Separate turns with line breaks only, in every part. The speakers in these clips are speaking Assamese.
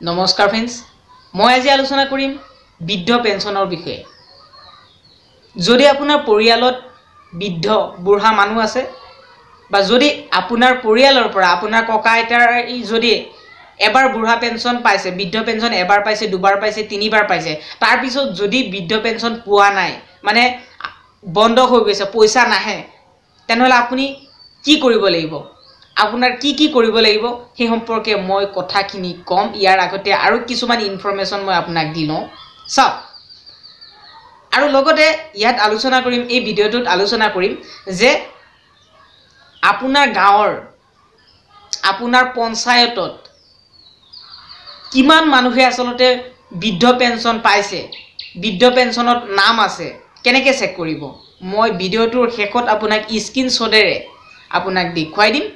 নমস্কাৰ ফ্ৰেন্ডছ মই আজি আলোচনা কৰিম বৃদ্ধ পেঞ্চনৰ বিষয়ে যদি আপোনাৰ পৰিয়ালত বৃদ্ধ বুঢ়া মানুহ আছে বা যদি আপোনাৰ পৰিয়ালৰ পৰা আপোনাৰ ককা আইতাৰ যদি এবাৰ বুঢ়া পেঞ্চন পাইছে বৃদ্ধ পেঞ্চন এবাৰ পাইছে দুবাৰ পাইছে তিনিবাৰ পাইছে তাৰ পিছত যদি বৃদ্ধ পেঞ্চন পোৱা নাই মানে বন্ধ হৈ গৈছে পইচা নাহে তেনেহলে আপুনি কি কৰিব লাগিব আপোনাৰ কি কৰিব লাগিব সেই সম্পৰ্কে মই কথাখিনি কম ইয়াৰ আগতে আৰু কিছুমান ইনফৰমেশন মই আপোনাক দিনো সব আৰু লগতে ইয়াত আলোচনা কৰিম এই ভিডিওটোত আলোচনা কৰিম যে আপোনাৰ গাঁৱৰ আপোনাৰ পঞ্চায়তত কিমান মানুহে আসলতে বৃদ্ধ পেঞ্চন পাইছে বৃদ্ধ পেঞ্চনত নাম আছে কেনেকৈ চেক কৰিব মই ভিডিওটোৰ শেষত আপোনাক স্ক্ৰিনশ্বটেৰে আপোনাক দেখুৱাই দিম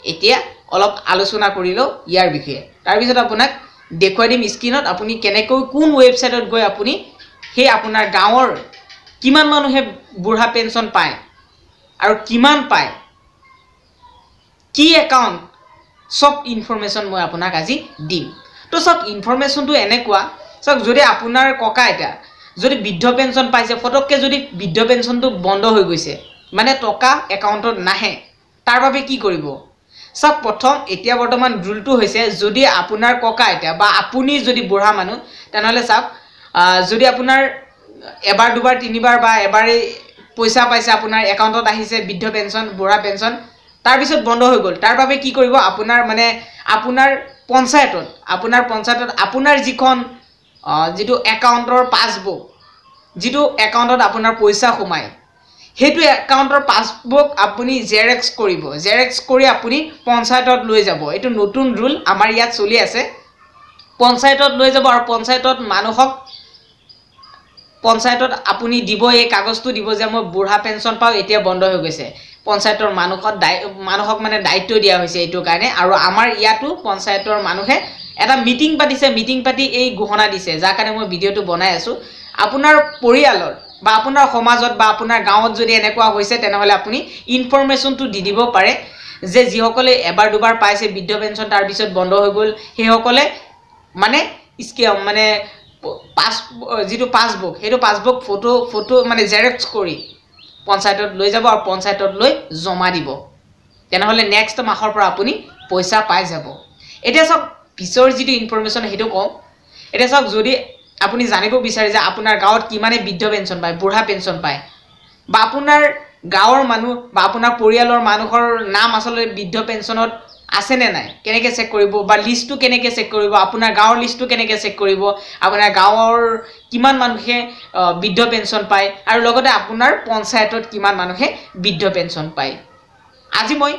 এতিয়া অলপ আলোচনা কৰিলো ইয়াৰ বিষয়ে তাৰ পিছত আপোনাক দেখুৱাই দিম স্ক্ৰিনত আপুনি কেনেকৈ কোন ওয়েবসাইটত গৈ আপুনি হে আপোনাৰ গাঁৱৰ কিমান মানুহে বুঢ়া পেঞ্চন পায় আৰু কিমান পায় কি একাউন্ট সব ইনফৰমেশন মই আপোনাক আজি দিম তো সব ইনফৰমেশনটো এনেকুৱা সব যদি আপোনাৰ ককা আইতা যদি বৃদ্ধ পেঞ্চন পাইছে ফটককে যদি বৃদ্ধ পেঞ্চনটো বন্ধ হৈ গৈছে মানে টকা একাউন্টত নাহে তাৰ বাবে কি কৰিব সব প্ৰথম এতিয়া বৰ্তমান ৰুলটো হৈছে যদি আপোনাৰ ককা আইতা বা আপুনি যদি বুঢ়া মানুহ তেনেহলে সব যদি আপোনাৰ এবাৰ দুবাৰ তিনিবাৰ বা এবাৰে পইচা পাইছে আপোনাৰ একাউন্টত আহিছে বৃদ্ধ পেঞ্চন বুঢ়া পেঞ্চন তাৰ পিছত বন্ধ হৈ গল তাৰ বাবে কি কৰিব আপোনাৰ মানে আপোনাৰ পঞ্চায়তত আপোনাৰ যিখন যেটো একাউন্টৰ পাসবুক যেটো একাউন্টত আপোনাৰ পইচা সোমায় হেতু একাউন্টৰ পাসবুক আপুনি জেৰক্স কৰিব জেৰক্স কৰি আপুনি পঞ্চায়তত লৈ যাব এটো নতুন ৰুল আমাৰ ইয়াত চলি আছে পঞ্চায়তত লৈ যাব আৰু পঞ্চায়তত পঞ্চায়তত আপুনি দিব এই কাগজটো দিব যে মই বুঢ়া পেঞ্চন পাও এতিয়া বন্ধ হৈ গৈছে পঞ্চায়তৰ মানুহক মানে দায়িত্ব দিয়া হৈছে এটো কাৰণে আৰু আমাৰ ইয়াতো পঞ্চায়তৰ মানুহে এটা মিটিং পাতি এই ঘোষণা দিছে যাৰ কাৰণে মই ভিডিওটো বনাই আছো আপোনাৰ পৰিয়ালৰ বা আপোনাৰ সমাজত বা আপোনাৰ গাঁৱত যদি এনেকুৱা হৈছে তেনেহলে আপুনি ইনফৰমেশনটো দি দিব পাৰে যে যিসকলে এবাৰ দুবাৰ পাইছে বৃদ্ধ পেঞ্চন তাৰ পিছত বন্ধ হৈ গল হেসকলে মানে মানে যেটো পাসবুক হেতু পাসবুক ফটো মানে জেৰক্স কৰি পঞ্চায়তত লৈ যাব আৰু পঞ্চায়তত লৈ জমা দিব তেনেহলে নেক্সট মাহৰ পৰা আপুনি পইচা পাই যাব এটা সব পিছৰ যেটো ইনফৰমেশন হেতু কম এটা সব যদি আপুনি জানিব বিচাৰে যে আপোনাৰ গাঁৱত কিমানে বৃদ্ধ পেঞ্চন পায় বুঢ়া পেঞ্চন পায় বা আপোনাৰ গাঁৱৰ মানুহ বা আপোনাৰ পৰিয়ালৰ মানুহৰ নাম আসলে বৃদ্ধ পেঞ্চনত আছে নে নাই কেনেকৈ চেক কৰিব বা লিষ্টটো কেনেকৈ চেক কৰিব আপোনাৰ গাঁৱৰ লিষ্টটো কেনেকৈ চেক কৰিব আপোনাৰ গাঁৱৰ কিমান মানুহে বৃদ্ধ পেঞ্চন পায় আৰু লগতে আপোনাৰ পঞ্চায়তত কিমান মানুহে বৃদ্ধ পেঞ্চন পায় আজি মই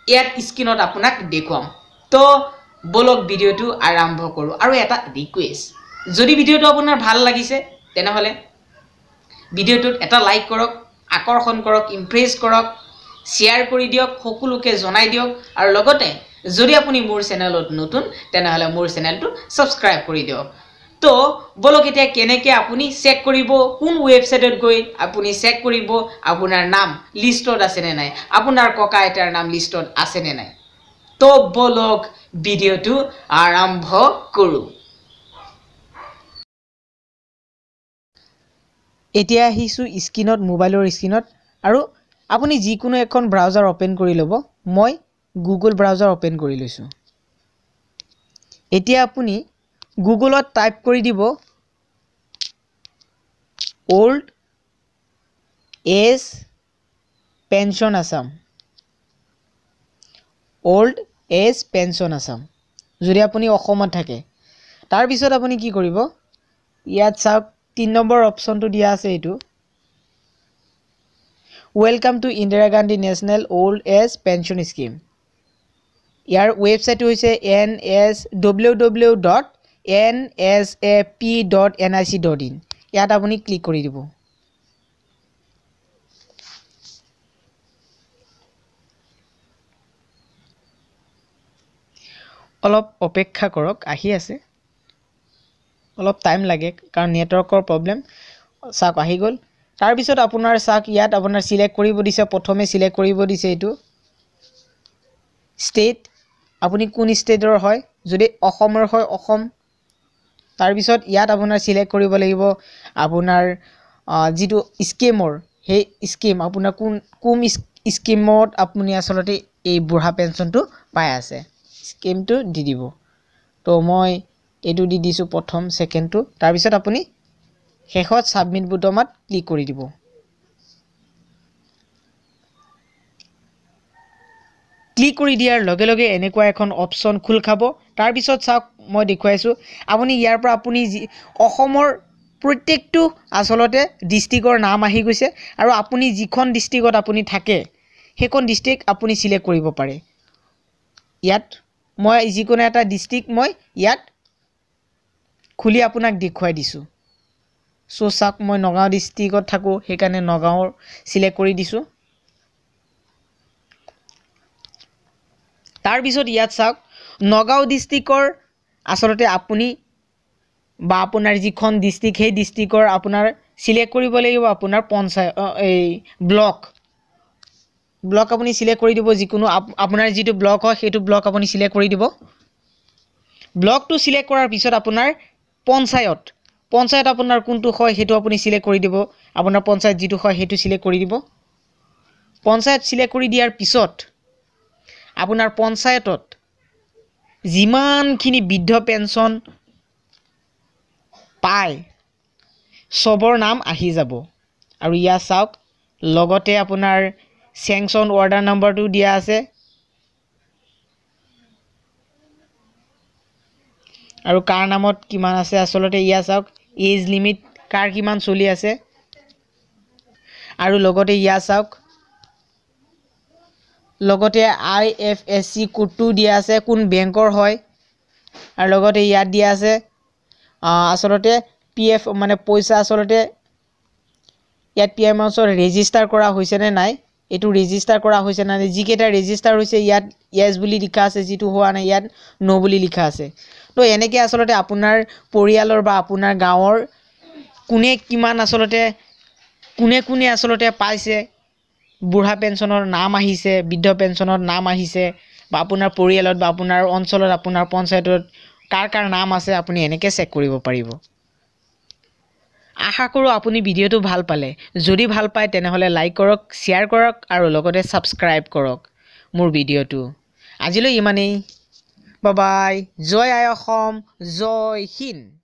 ইয়াত স্ক্ৰিনত আপোনাক দেখুৱাম তো বলক ভিডিওটো আৰম্ভ কৰো আৰু এটা ৰিকুৱেষ্ট যদি ভিডিওটো আপোনাৰ ভাল লাগিছে তেনেহলে ভিডিওটোত এটা লাইক কৰক আকৰ্ষণ কৰক ইমপ্ৰেছ কৰক শেয়াৰ কৰি দিয়ক সকলোকে জনাই দিয়ক আৰু লগতে যদি আপুনি মোৰ চেনেলত নতুন তেনেহলে মোৰ চেনেলটো সাবস্ক্ৰাইব কৰি দিয়ক তো বলক এতিয়া কেনেকৈ আপুনি চেক কৰিব কোন ওয়েবসাইটত গৈ আপুনি চেক কৰিব আপোনাৰ নাম লিষ্টত আছে নে নাই আপোনাৰ ককা আইতাৰ নাম লিষ্টত আছে নে নাই তো বলক ভিডিওটো আৰম্ভ কৰো এতিয়া আহিছো স্ক্ৰিনত মোবাইলৰ স্ক্ৰিনত আৰু আপুনি যিকোনো এখন ব্ৰাউজাৰ ওপেন কৰি লব মই গুগল ব্ৰাউজাৰ ওপেন কৰি লৈছো এতিয়া আপুনি গুগলত টাইপ কৰি দিব old age pension Assam old age pension Assam যদি আপুনি অসমত থাকে তাৰ পিছত আপুনি কি কৰিব ইয়াত চাওক 3 নম্বৰ অপচনটো দিয়া আছে এটো welcome to Indira Gandhi national old age pension scheme ইয়াৰ ওয়েবসাইট হৈছে www.nsap.nic.in ইয়াত আপুনি ক্লিক কৰি দিব অলপ অপেক্ষা কৰক আহি আছে অলপ টাইম লাগে কাৰণ নেটৱৰ্কৰ প্ৰবলেম সাক আহি গল তাৰ পিছত আপোনাৰ সাক ইয়াত আপোনাৰ সিলেক্ট কৰিব দিছে প্ৰথমে সিলেক্ট কৰিব দিছে এটো স্টেট আপুনি কোন স্টেটৰ হয়
যদি অসমৰ হয় অসম তাৰ পিছত ইয়াত আপোনাৰ সিলেক্ট কৰিব লাগিব আপোনাৰ যেটো স্কিমৰ সেই স্কিম আপোনাৰ কোন স্কিমত আপুনি আসলতে এই বুঢ়া পেঞ্চনটো পাই আছে স্কিমটো দি দিব তো মই এটো দি দিছো প্ৰথম সেকেন্ডটো তাৰ পিছত আপুনি শেষত সাবমিট বুটামত ক্লিক কৰি দিব ক্লিক কৰি দিয়াৰ লগে লগে এনেকুৱা এখন অপচন খুল খাব তাৰ পিছত চাওক মই দেখুৱাইছো আপুনি ইয়াৰ পৰা আপুনি অসমৰ প্ৰত্যেকটো আসলতে ডিস্ট্ৰিক্টৰ নাম আহি গৈছে আৰু আপুনি যিখন ডিস্ট্ৰিক্টত আপুনি থাকে হেকন ডিস্ট্ৰিক্ট আপুনি সিলেক্ট কৰিব পাৰে ইয়াত মই যিকোনো এটা ডিস্ট্ৰিক্ট মই ইয়াত খুলি আপোনাক দেখুৱাই দিছো সো চাওক মই নগাঁও ডিস্ট্ৰিক্টত থাকো হেকাৰণে নগাঁওৰ সিলেক্ট কৰি দিছো তাৰ পিছত ইয়াত চাওক নগাঁও ডিস্ট্ৰিক্টৰ আসলতে আপুনি বা আপোনাৰ যিখন ডিস্ট্ৰিক্ট সেই ডিস্ট্ৰিক্টৰ আপোনাৰ সিলেক্ট কৰিব লাগিব আপোনাৰ পঞ্চায়ত এই ব্লক আপুনি সিলেক্ট কৰি দিব যিকোনো আপোনাৰ যেটো ব্লক হয় হেতু ব্লক আপুনি সিলেক্ট কৰি দিব ব্লকটো সিলেক্ট কৰাৰ পিছত আপোনাৰ পঞ্চায়ত আপোনাৰ কোনটো হয় হেতু আপুনি সিলেক্ট কৰি দিব আপোনাৰ পঞ্চায়ত যেটো হয় হেতু সিলেক্ট কৰি দিব পঞ্চায়ত সিলেক্ট কৰি দিয়াৰ পিছত আপোনাৰ পঞ্চায়তত যিমানখিনি বৃদ্ধ পেঞ্চন পায় সবৰ নাম আহি যাব আৰু ইয়া চাওক লগতে আপোনাৰ স্যাংচন অৰ্ডাৰ নম্বৰটো দিয়া আছে আৰু কাৰ নামত কিমান আছে আসলতে ইয়া চাওক এজ লিমিট কাৰ কিমান চলি আছে আৰু লগতে ইয়া চাওক লগতে IFSC কোডটো দিয়া আছে কোন বেংকৰ হয় আৰু লগতে ইয়াত দিয়া আছে আসলতে PF মানে পইচা আসলতে ইয়াত PMSৰ ৰেজিস্টাৰ কৰা হৈছে নে নাই এটো ৰেজিস্টাৰ কৰা হৈছে না যিকেটা ৰেজিস্টাৰ হৈছে ইয়াত yes বুলি লিখা আছে যেটো হোৱা নাই ইয়াত no বুলি লিখা আছে তো এনেকে আসলতে আপোনাৰ পৰিয়ালৰ বা আপোনাৰ গাঁৱৰ কোনে কিমান আসলতে কোনে আসলতে পাইছে বুঢ়া পেঞ্চনৰ নাম আহিছে বৃদ্ধ পেঞ্চনৰ নাম আহিছে বা আপোনাৰ পৰিয়ালত বা আপোনাৰ অঞ্চলত আপোনাৰ পঞ্চায়তত কাৰ নাম আছে আপুনি এনেকে চেক কৰিব পাৰিব আশা কৰো আপুনি ভিডিওটো ভাল পালে যদি ভাল পায় তেনেহলে লাইক কৰক শেয়াৰ কৰক আৰু লগতে সাবস্ক্ৰাইব কৰক মোৰ ভিডিওটো আজিলৈ ইমানেই বাই বাই জয় আই অসম জয় হিন্দ